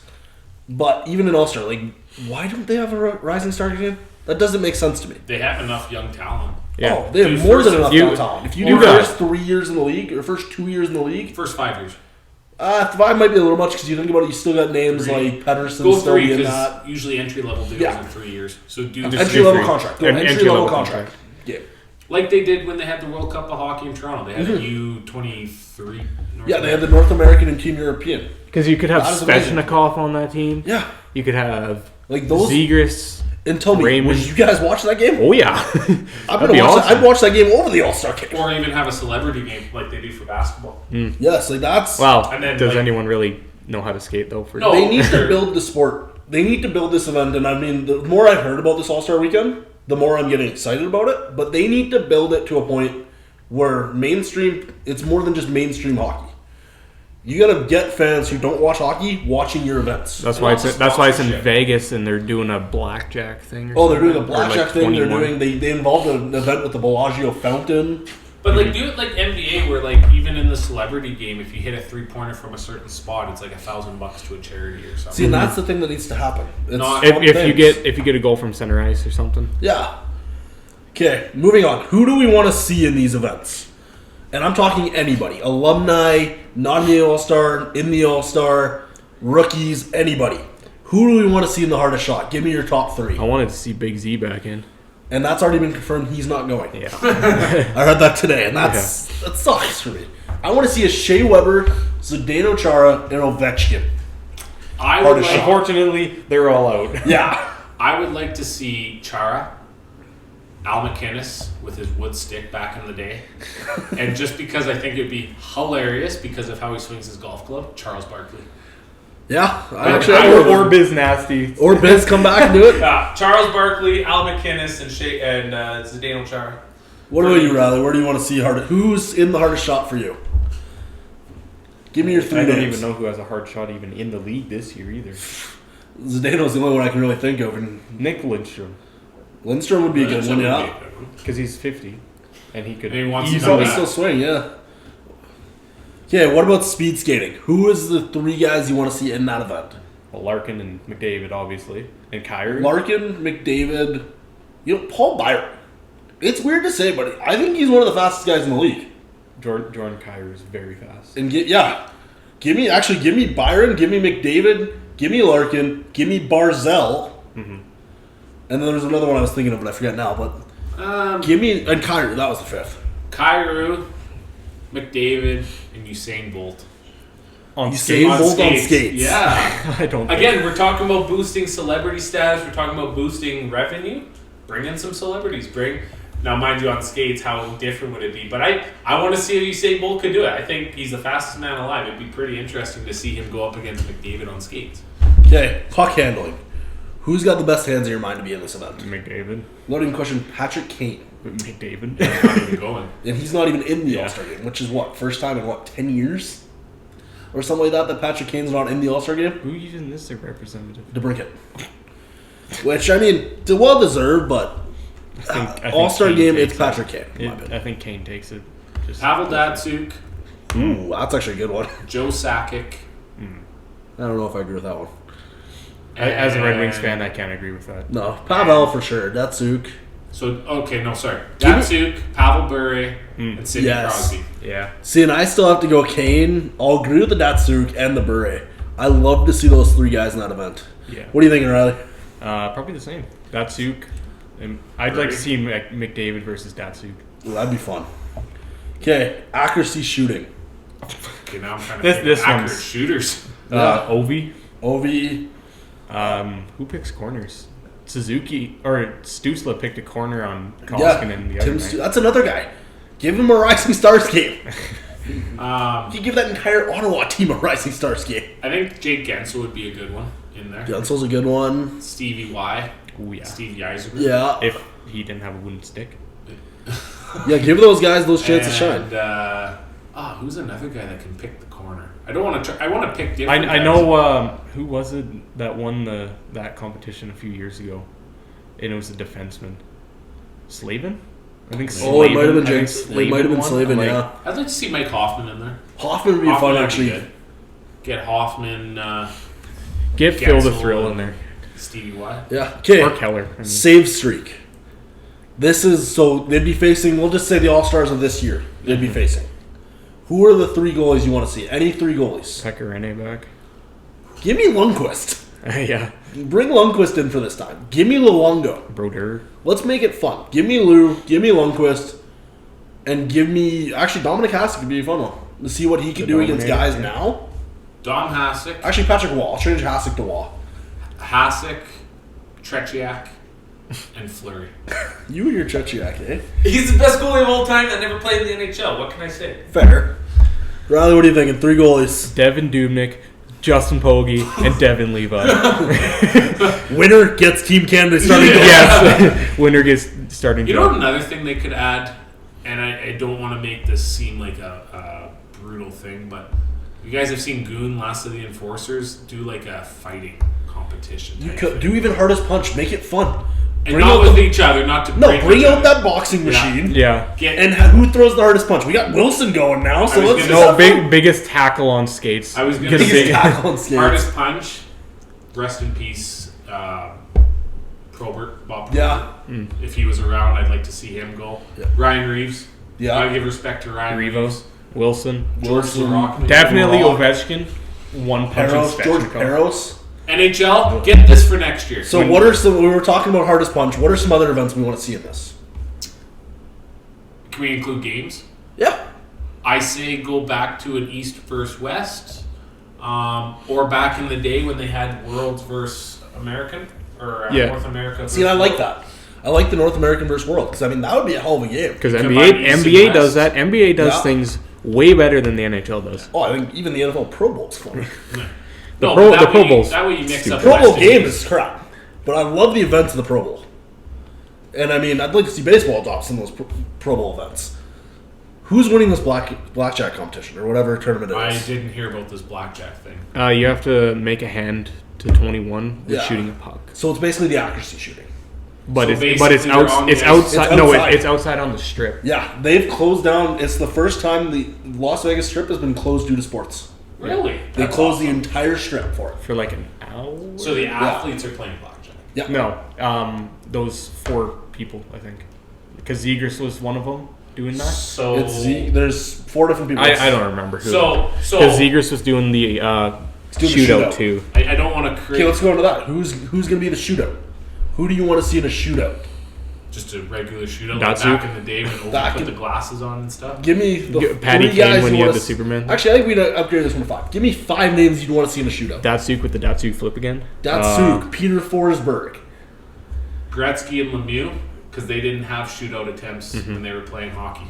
But even in All-Star, like, why don't they have a Rising Star game? That doesn't make sense to me. They have enough young talent. Yeah. Oh, they have Dude, more first- than enough you- talent. If you you do got- first 3 years in the league or first 2 years in the league, First 5 years. 5 might be a little much because you think about it, you still got names 3. like Pedersen Go still 3 in because that. usually entry level deals Yeah. in 3 years. So do Just Entry do level 3. contract. An Entry entry-level level contract. Yeah. like they did when they had the World Cup of Hockey in Toronto. They had a U23. Yeah, they had the North American and Team European. Because you could have That is amazing. Svechnikov on that team. Yeah. You could have Like those. Zegras. And tell me, Raymond. would you guys watch that game? Oh yeah. I'm That'd gonna be watch that. awesome. I'd watch that game over the All-Star game. Or even have a celebrity game like they do for basketball. Yes, like that's. Wow. And then, Does like- anyone really know how to skate though? For No. They need sure. to build the sport. They need to build this event, and I mean, the more I've heard about this All-Star Weekend, the more I'm getting excited about it. But they need to build it to a point where mainstream. It's more than just mainstream hockey. You gotta get fans who don't watch hockey watching your events. That's And why also it's in sponsorship. Vegas and they're doing a blackjack thing. Or Oh, they're doing a something, or, like, blackjack thing. They're 21. doing. They involved an event with the Bellagio fountain. But like do it like NBA where like even in the celebrity game, if you hit a 3-pointer from a certain spot, it's like $1,000 to a charity or something. See, and that's the thing that needs to happen. It's Not- fun If you things. get a goal from center ice or something. Yeah. Okay, moving on. Who do we want to see in these events? And I'm talking anybody. Alumni, not in the All-Star, in the All-Star, rookies, anybody. Who do we want to see in the hardest shot? Give me your top 3. I wanted to see Big Z back in. And that's already been confirmed he's not going. Yeah. I heard that today, and that sucks for me. I want to see a Shea Weber, Zdeno Chara, and Ovechkin. I would Hardest like, shot. Unfortunately, they're all out. Yeah. I would like to see Chara, Al McInnes with his wood stick back in the day, and just because I think it'd be hilarious because of how he swings his golf club, Charles Barkley. Yeah. Or Biz Nasty. Or Biz come back and do it. Charles Barkley, Al McInnes, and Zdeno Chara. What about you, Riley? Where do you want to see hardest? Who's in the hardest shot for you? Give me your 3 I don't names. even know who has a hard shot even in the league this year either. Zdeno's the only one I can really think of, and Nick Lindstrom, Lindstrom would be a good one, yeah. because he's 50, and he could. And he wants to He's come probably back. still swing, yeah. Okay, what about speed skating? Who is the 3 guys you want to see in that event? Well, Larkin and McDavid, obviously, and Kyrie. Larkin, McDavid, Paul Byron. It's weird to say, but I think he's one of the fastest guys in the league. Jordan Kyrie is very fast. And give me Byron, give me McDavid, give me Larkin, give me Barzell, and then there's another one I was thinking of, but I forget now. But give me and Kyrie. That was the 5th. Kyrou, McDavid, and Usain Bolt. On Usain skates, Bolt on skates. Yeah. I don't. Again, we're talking about boosting celebrity status. We're talking about boosting revenue. Bring in some celebrities. Now, mind you, on skates, how different would it be? But I want to see if Usain Bolt could do it. I think he's the fastest man alive. It'd be pretty interesting to see him go up against McDavid on skates. Okay, puck handling. Who's got the best hands in your mind to be in this event? McDavid. Loading question: Patrick Kane, McDavid. Not even going. and he's not even in the Yeah. All-Star game, which is first time in 10 years, or something like that. That Patrick Kane's not in the All-Star game. Who even is their representative? DeBrincat, which I mean, it's well deserved, but I think All-Star Kane game, takes it's Patrick Kane. in my I opinion. think Kane takes it. Just Pavel Datsuk, Ooh, that's actually a good one. Joe Sakic. I don't know if I agree with that one. As a Red Wings and- fan, I can't agree with that. No, Pavel for sure. Datsuk. So, okay, no, sorry. Give me- Datsuk, Pavel Bure, and Sidney Yes. Crosby. Yeah. See, and I still have to go Kane. I'll agree with the Datsuk and the Bure. I love to see those 3 guys in that event. Yeah. What do you think, Riley? Probably the same. Datsuk. And I'd like to see McDavid versus Datsuk. Ooh, that'd be fun. Okay, accuracy shooting. Okay, now I'm trying to This- think this of accurate one's- shooters. Yeah. Ovi. Ovi. Who picks corners? Suzuki or Stutzla picked a corner on Yeah, Koskinen the other Tim night. that's another guy. Give him a Rising Stars game. Um, You give that entire Ottawa team a Rising Stars game. I think Jake Gensel would be a good one in there. Gensel's a good one. Stevie Y. Ooh, yeah. Stevie Yzerman. Yeah. If he didn't have a wooden stick. Yeah, give those guys those chances to shine. And Who's another guy that can pick the corner? I don't want to. I want to pick different. I guys. know who was it that won that competition a few years ago, and it was a defenseman, Slavin. I think. Oh, it might have been I think James. It might have been won. Slavin. Like, Yeah, I'd like to see Mike Hoffman in there. Hoffman would be Hoffman fun would be actually. good. Get Hoffman. Get Phil the Kessel Thrill in and there, Stevie Y. Yeah. Okay. or Keller. I mean. Save streak. This is so they'd be facing. We'll just say the All Stars of this year. They'd be facing. Who are the 3 goalies you want to see? Any 3 goalies? Pecorine back. Give me Lundqvist. Yeah, Bring Lundqvist in for this time. Give me Luongo. Broder. Let's make it fun. Give me Lou. Give me Lundqvist. And give me... Actually, Dominic Hasek could be a fun one. To see what he can do against Dominator, guys yeah. now. Dom Hasek, Actually, Patrick Wall. I'll change Hasek to Wall. Hasek, Tretiak, and Fleury. You and your Chechyak, eh? He's the best goalie of all time that never played in the NHL. What can I say? Fair. Riley, what are you thinking? 3 goalies. Devin Dubnyk, Justin Pogge, and Devin Levi. Winner gets Team Canada starting. Yes, winner gets starting. You know job. another thing they could add, and I don't want to make this seem like a brutal thing, but you guys have seen Goon, Last of the Enforcers, do like a fighting competition. You type could thing. do even hardest punch. Make it fun. And not with each other, not to bring each out other. that boxing Yeah. machine. Yeah. Get, And who throws the hardest punch? We got Wilson going now, so I was let's gonna- just No, have fun. biggest tackle on skates. I was gonna Because say- Biggest tackle on skates. hardest punch. Rest in peace, Probert. Bob Probert. Yeah. If he was around, I'd like to see him go. Yeah. Ryan Reeves. Yeah. I give respect to Ryan Revo, Reeves. Wilson, George Wilson. Larocque. definitely Rock. Ovechkin. One punch Peros, George Svechnikov. Peros. NHL, get this for next year. So what are some? We were talking about hardest punch. What are some other events we want to see in this? Can we include games? Yeah. I say go back to an East versus West, or back in the day when they had Worlds versus American, or Yeah. North America. Versus See, and I like that. I like the North American versus World because I mean that would be a hell of a game. Because Combine East and NBA does West. that. NBA does Yeah. things way better than the NHL does. Oh, I think even the NFL Pro Bowl's funny. The No, Pro- but the that Pro way- Bowl's That way you mix up Pro West Bowl and game East. is crap, but I love the events of the Pro Bowl. And I mean, I'd like to see baseball adopt some of those Pro Bowl events. Who's winning this blackjack competition or whatever tournament it I is? didn't hear about this blackjack thing. You have to make a hand to 21 with Yeah. shooting a puck. So it's basically the accuracy shooting. But So it's basically they're on it's the ice. outside. It's No, outside. it's outside on the strip. Yeah, they've closed down. It's the first time the Las Vegas Strip has been closed due to sports. Really? They That's closed the awesome. entire strip for it. For like an hour. So the athletes are playing blackjack. Yeah. No, those 4 people, I think, because Zegras was one of them doing that. So There's 4 different people. I don't remember who. So Because Zegras was doing the doing the shootout shootout. too. I don't want to create Okay, let's go into that. Who's going to be the shootout? Who do you want to see in a shootout? just a regular shootout That's like back who- in the day when Ovi Back put in- the glasses on and stuff. Give me the Patty 3 guys Kane when you you wanna had the Superman. Actually, I think we'd upgrade this one to 5. Give me 5 names you'd want to see in a shootout. Datsuk with the Datsuk flip again. Datsuk, Peter Forsberg. Gretzky and Lemieux, because they didn't have shootout attempts Mm-hmm. when they were playing hockey.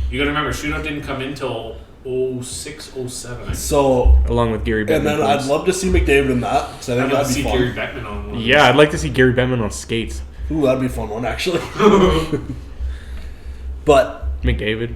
You got to remember, shootout didn't come in till 06, 07. So, Along with Gary Bettman. and then I'd love to see McDavid in that. Because I I'd think love to that'd see be Gary fun. Bettman on one. Yeah, I'd like to see Gary Bettman on skates. Ooh, that'd be a fun one, actually. But, McDavid.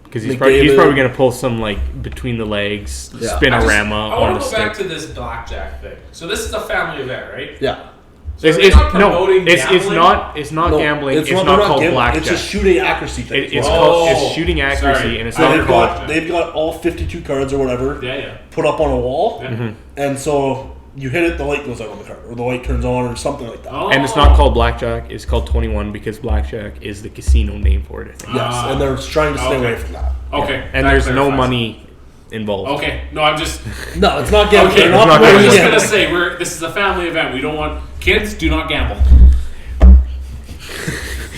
Because he's McDavid. probably going to pull some like between the legs Yeah. spinorama I on want the to go back stick. to this blackjack thing. So this is a family event, right? yeah. So they're not promoting it's gambling? not No, gambling. It's they're not called gambling. blackjack. It's just shooting accuracy thing. It's Oh, called it's shooting accuracy, sorry. and it's So not they've called. got, they've got all 52 cards or whatever Yeah. put up on a wall. Yeah. Mm-hmm. And so you hit it, the light goes out on the card. Or the light turns on or something like that. Oh. And it's not called blackjack. It's called 21 because blackjack is the casino name for it. I think. Yes, and they're trying to stay Okay. away from that. Okay. And that there's no clarifies. money involved. Okay. No, I'm just. No, it's not gambling. Okay. They're not not I was playing just gambling. gonna gambling. say this is a family event. We don't want kids. Do not gamble.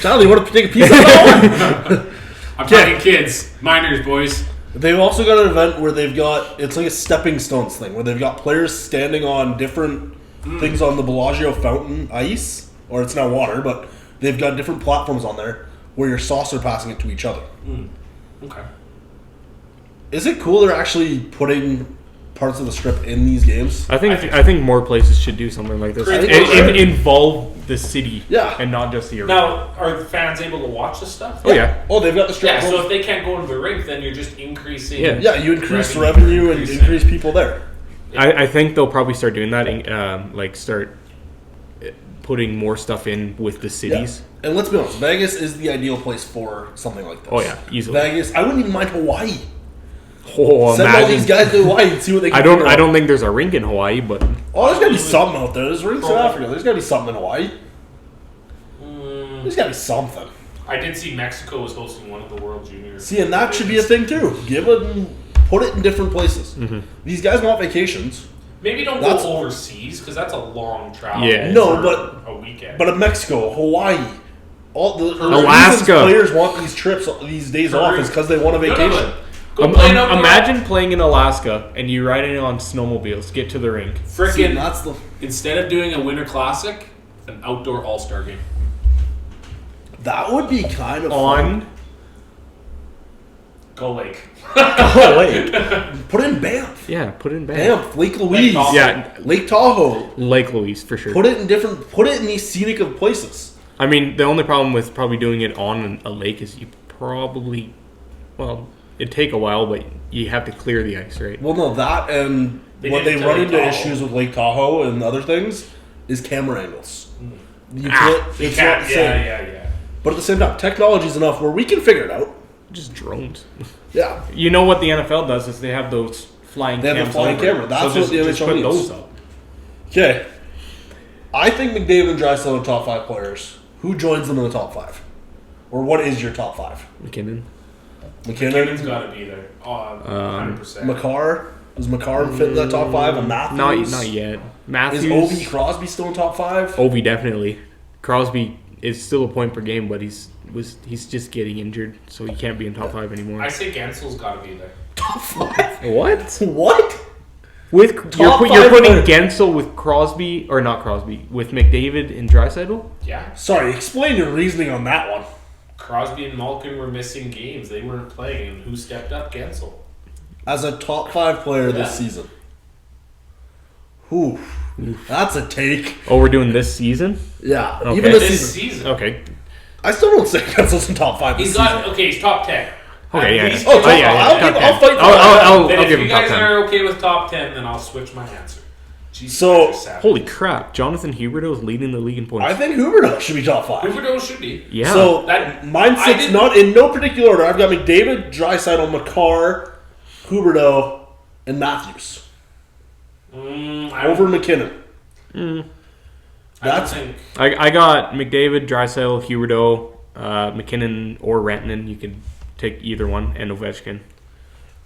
Charlie, you want to take a piece of that one? I'm Okay. talking kids, minors, boys. They've also got an event where they've got, it's like a stepping stones thing, where they've got players standing on different things on the Bellagio fountain ice, or it's not water, but they've got different platforms on there where you're saucer passing it to each other. Okay. Is it cool they're actually putting parts of the strip in these games. I think more places should do something like this. Involve the city, and not just the arena. Now, are the fans able to watch this stuff? Oh yeah. Oh, they've got the strip. Yeah. So if they can't go into the rink, then you're just increasing. Yeah, you increase revenue and increase people there. I think they'll probably start doing that. Like start putting more stuff in with the cities. Yeah. And let's be honest, Vegas is the ideal place for something like this. Oh yeah, easily. Vegas. I wouldn't even mind Hawaii. Oh, Send all these guys to Hawaii and see what they can do. I don't think there's a rink in Hawaii, but there's gotta be something out there. There's rinks in Africa. There's gotta be something in Hawaii. There's gotta be something. I did see Mexico was hosting one of the World Juniors. See, and that should be a thing too. Put it in different places. Mm-hmm. These guys want vacations. Maybe don't go overseas because that's a long travel. Yeah. No, but a weekend. But in Mexico, Hawaii, all the Alaska players want these trips, these days off, is because they want a vacation. Imagine playing in Alaska and you riding on snowmobiles, get to the rink. Frickin', instead of doing a winter classic, an outdoor all-star game. That would be kind of fun. Go Lake. Go Lake. Put it in Banff. Yeah, put it in Banff. Banff, Lake Louise. Lake Tahoe. Lake Louise for sure. Put it in these scenic of places. I mean, the only problem with probably doing it on a lake is you probably, it'd take a while, but you have to clear the ice, right? Well, no, that and what they run into issues with Lake Tahoe and other things is camera angles. You can't. It's not the same. Yeah. But at the same time, technology's enough where we can figure it out. Just drones. Yeah. You know what the NFL does is they have those flying cameras. They have a flying camera. That's what the NHL needs. Those up. Okay. I think McDavid and Draisaitl are top 5 players. Who joins them in the top 5? Or what is your top 5? McKinnon's got to be there. 100%. Makar? Does Makar fit in that top 5? And Matthews? Not yet. Matthews. Is Ovi Crosby still in top 5? Ovi definitely. Crosby is still a point per game, but he's just getting injured, so he can't be in top 5 anymore. I say Gensel's got to be there. Top 5? What? You're putting Gensel with Crosby, or not Crosby, with McDavid and Draisaitl? Yeah. Sorry, explain your reasoning on that one. Crosby and Malkin were missing games. They weren't playing, and who stepped up? Gensel. As a top 5 player this season. Oof. That's a take. Oh, we're doing this season? Yeah. Okay. Even this season. Okay. I still don't say Gensel's in top 5 this season. He's top 10. Okay, yeah. I'll fight for I'll give him top 10. If you guys are okay with top 10, then I'll switch my answer. Holy crap. Jonathan Huberdeau is leading the league in points. I think Huberdeau should be top 5. Huberdeau should be. Yeah. So, mine sits not in no particular order. I've got McDavid, Draisaitl, Makar, Huberdeau, and Matthews. Over McKinnon. I got McDavid, Draisaitl, Huberdeau, McKinnon, or Rantanen. You can take either one, and Ovechkin.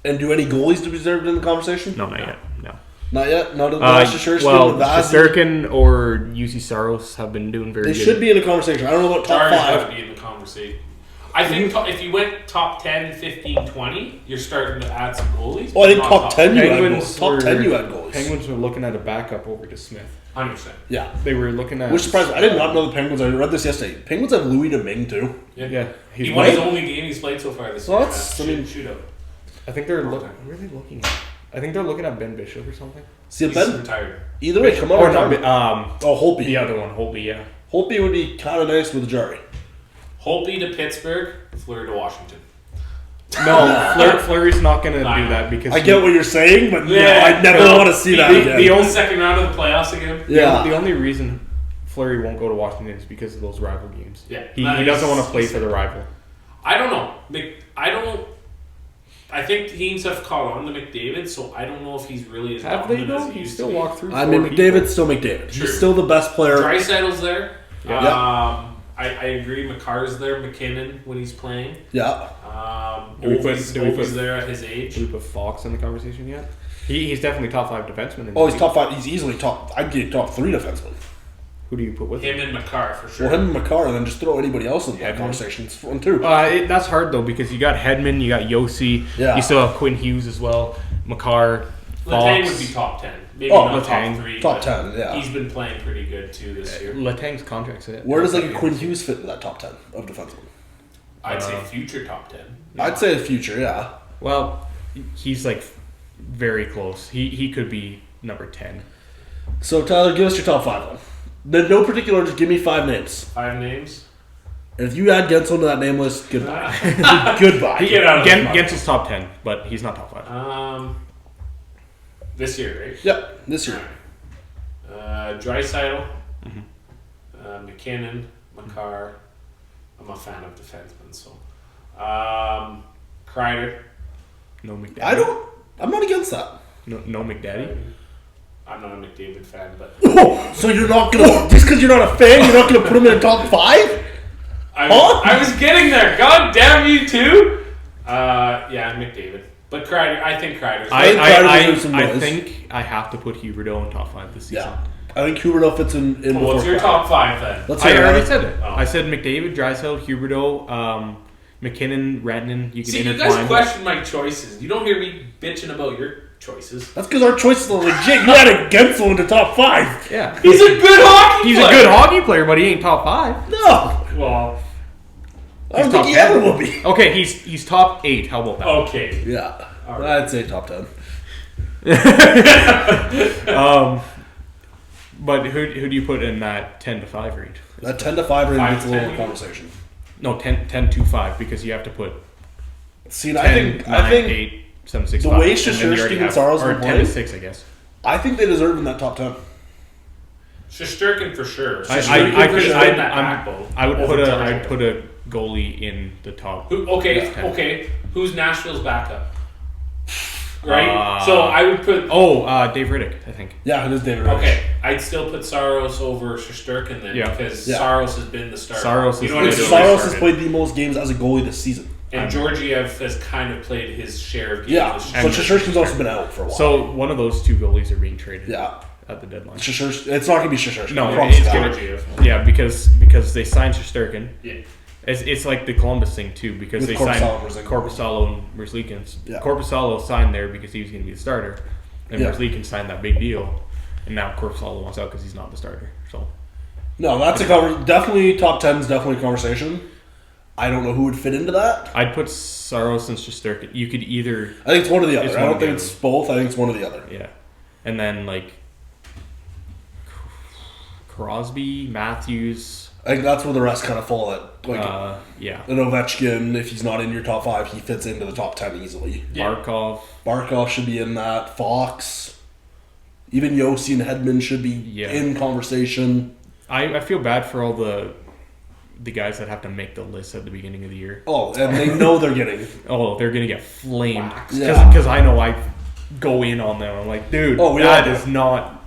And do any goalies deserve in the conversation? No, not yet. No. Not yet? Not in the Shesterkin, Shesterkin or UC Saros have been doing very good. They should be in the conversation. I don't know about top 5. Be in the conversation. I think if you went top 10, 15, 20, you're starting to add some goalies. Oh, I think top 10 you had goalies. Top 10 you had goalies. Penguins were looking at a backup over to Smith. 100%. Yeah. They were looking at... Which surprised me. I did not know the Penguins. I read this yesterday. Penguins have Louis Domingue, too. Yeah. He won his only game he's played so far this year. Shootout. I think they're looking... Where are they looking at? I think they're looking at Ben Bishop or something. See, he's retired. Either way, come on. Or not. Holtby. The other one, Holtby, yeah. Holtby would be kind of nice with Jarry. Holtby to Pittsburgh, Fleury to Washington. No, Fleury's not going to do that because... I get what you're saying, but I never want to see that again. The only second round of the playoffs again? Yeah. The only reason Fleury won't go to Washington is because of those rival games. Yeah. He doesn't want to play for the rival. I don't know. I think teams have caught on to McDavid, so I don't know if he's really as dominant as he used to be. Walk through. I mean, McDavid's still McDavid. True. He's still the best player. Draisaitl's there. Yeah. I agree. McCarr's there. McKinnon when he's playing. Yeah. Ovi's there at his age. Do we put Fox in the conversation yet? He's definitely top 5 defenseman. He's top 5. He's easily top. I'd get top 3 defenseman. Who do you put with him? And McCarr for sure. Well, him and McCarr, and then just throw anybody else in that conversation. It's fun too. That's hard though because you got Hedman, you got Yossi, you still have Quinn Hughes as well. McCarr, Letang would be top 10. Maybe not Letang. top 3. Top 10, yeah. He's been playing pretty good too this year. Letang's contract's it. Where does a Quinn Hughes fit in that top 10 of defensemen? I'd say future top 10. I'd say the future, yeah. Well, he's like very close. He could be number 10. So, Tyler, give us your top 5 then. No particular, just give me 5 names. 5 names. And if you add Gensel to that name list, goodbye. Goodbye. Get out of this mug. Gensel's top 10, but he's not top 5. This year, right? Yep, this year. Draisaitl, McKinnon, Makar. I'm a fan of defensemen, so Kreider. No McDavid. I'm not against that. No McDaddy. I'm not a McDavid fan, but Oh, so you're not gonna just because you're not a fan, you're not gonna put him in the top 5? I was getting there. God damn you too. Yeah, McDavid, but Kreider. I think Kreider's. I think I have to put Huberdeau in top 5 this season. Yeah, I think Huberdeau fits in. Well, what's your top 5 then? Let's I say already said it. Oh. I said McDavid, Draisaitl, Huberdeau, McKinnon, Rantanen. You can See, you intertwine. guys question my choices. You don't hear me bitching about your choices. That's because our choices are legit. You added Gensel into top 5. Yeah, He's a good hockey he's player. a good hockey player, but he ain't top 5. No, Well, I don't top think he 10. ever will be. Okay, he's top 8. How about that? okay. Yeah, All right. I'd say top 10. But who do you put in that 10 to 5 range? That 10 to 5 range 5 gets a to little 10. conversation. No, 10 to 5 because you have to put See, 10, I 9, think 8, 7, 6, the 5. way and then you already Shesterkin and have- Saros or were 10 playing- to 6, I guess. I think they deserve in that top 10. Shesterkin for sure. I would put a goalie in the top. Okay. 10. Who's Nashville's backup? Right. So I would put. Dave Riddick, I think. Yeah, it is David Rich. Okay, I'd still put Saros over Shesterkin then because Yeah. Saros has been the starter. Saros you is know what I the mean? Saros has played the most games as a goalie this season. And Georgiev has kind of played his share of games. Yeah, with but Shesterkin's also been out for a while. So one of those two goalies are being traded. Yeah. At the deadline. It's not going to be Shesterkin. No, I promise it's you gonna that. Georgiev. Yeah, because they signed Shesterkin. Yeah. It's like the Columbus thing too because With they signed Korpisalo and Korpisalo and Merzlikins. Yeah. Korpisalo signed there because he was going to be the starter, and Yeah. Merzlikins signed that big deal, and now Korpisalo wants out because he's not the starter. So No, that's definitely top 10 is definitely a conversation. I don't know who would fit into that. I'd put Saros and Shesterkin. You could either I think it's one or the other. It's I one don't or the think it's both. I think it's one or the other. yeah, and then like Crosby, Matthews. I think that's where the rest kind of fall at. Like Yeah, an Ovechkin, if he's not in your top 5, he fits into the top 10 easily. Yeah. Barkov. Should be in that. Fox. Even Yossi and Hedman should be in conversation. I feel bad for all the guys that have to make the list at the beginning of the year. Oh, and they know they're getting. Oh, they're gonna get flamed Yeah. because I know I go in on them. I'm like, dude, We that all is not.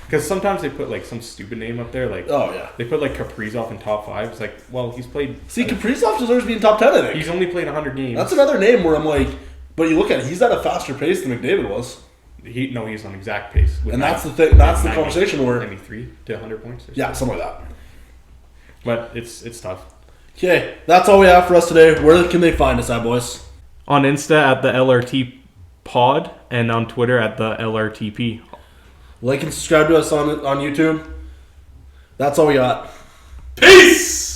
Because sometimes they put like some stupid name up there, like Oh, yeah. they put like Kaprizov in top 5. It's like, well, he's played. See, Kaprizov deserves to be in top 10, I think. He's only played 100 games. That's another name where I'm like, but you look at it, he's at a faster pace than McDavid was. He's on exact pace. With And that's the thing, that's the 90 conversation where, 93 to 100 points. Or yeah, something. something like that. But it's tough. Okay, that's all we have for us today. Where can they find us at, boys? On Insta at the LRT Pod and on Twitter at the LRTP. Like and subscribe to us on YouTube. That's all we got. Peace!